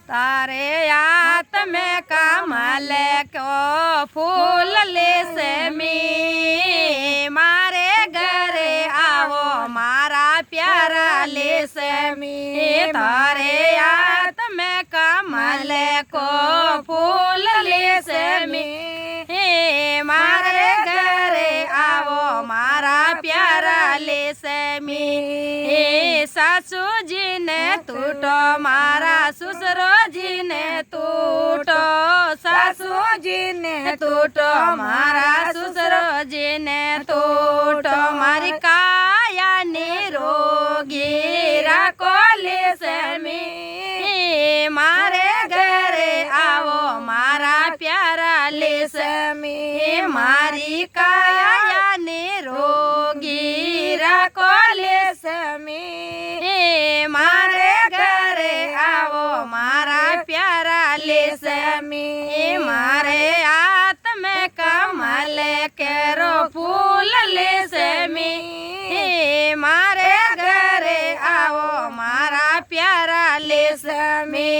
तारे यात में कमल को फूल लेसमी मारे घरे आओ मारा प्यारा लेसमी तारे यात में कमल को फूल लेसमी मारे घरे आओ मारा प्यारा लेसमी सासू जी ने टूटो मारा ससुरो जी ने टूटो सासू जी ने टूटो मारा ससुरो जी ने टूटो मारी काया निरोगी राखो लेसमी मारे घरे आओ मारा प्यारा लेसमी मारी काया निरोगी राखो लेसमी मारे घरे आओ मारा प्यारा लेसमी मारे हाथ में कमल केरो फूल लेसमी मारे घरे आओ मारा प्यारा लेसमी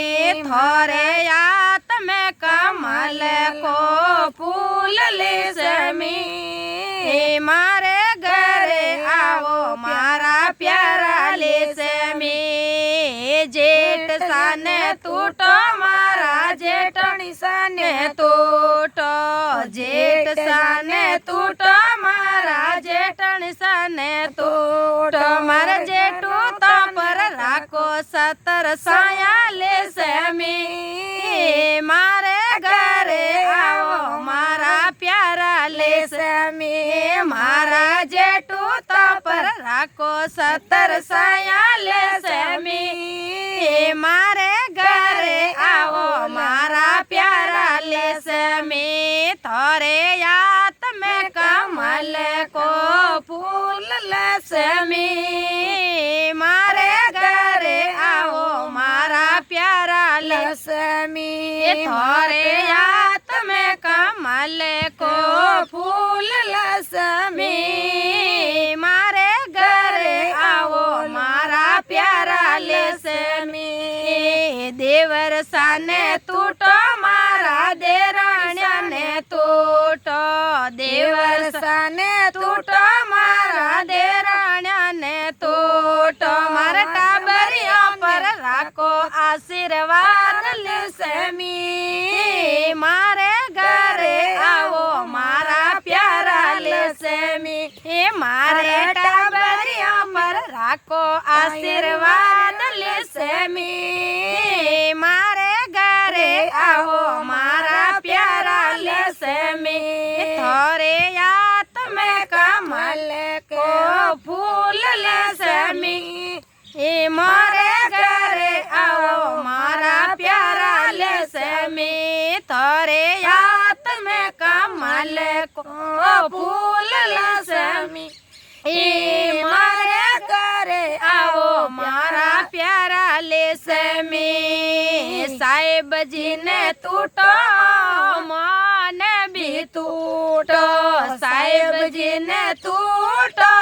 थोरे हाथ में कमल को फूल लेसमी मारे घरे आओ मारा प्यारा लेसमी जेठ साने टूटो मारा जेठनी साने टूटो जेठ साने टूटो मारा जेठनी साने टूटो मारा जेठू तो पर राखो 17 साया लेसमी मारे घरे आओ मारा प्यारा लेसमी मारा जेठू तो पर राखो 17 साया लेसमी मारे घरे आओ मारा प्यारा लेसमी थोरे यात में कमल को फूल लेसमी मारे घरे आओ मारा प्यारा लेसमी थोरे यात में कमल को फूल लेसमी मारे घरे आओ मारा प्यारा लेसमी देवर साने टूटो मारा देराण्या ने टूटो देवर साने टूटो मारा देराण्या ने टूटो मारा टाबरिया पर राखो आशीर्वाद लेसमी मारे घरे आओ मारा प्यारा लेसमी मारे टाबरिया पर राखो आशीर्वाद लेसमी मारे घरे आओ मारा प्यारा लेसमी थोरे यात में कमल को फूल लेसमी मारे घरे आओ मारा प्यारा लेसमी थोरे यात में कमल को फूल लेसमी मारे घरे आओ मारा प्यारा लेसमी साहेब जी ने टूटो मान भी टूटो साहेब जी ने टूटो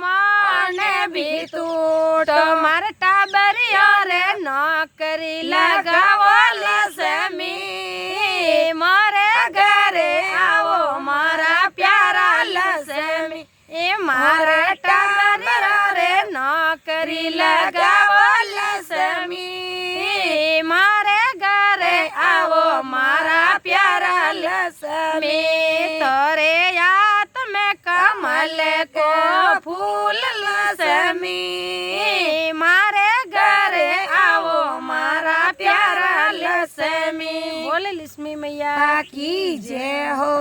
मान भी टूटो मार टाबरिया रे नौकरी लगाओ लेसमी मारे घरे आओ मारा प्यारा लेसमी मारे टाबरिया रे नौकरी लगाओ लेसमी मारे घरे आओ मारा प्यारा लेसमी तोरे यात में कमल को फूल लेसमी मारे घरे आओ मारा प्यारा लेसमी बोले लक्ष्मी मैया की जय हो।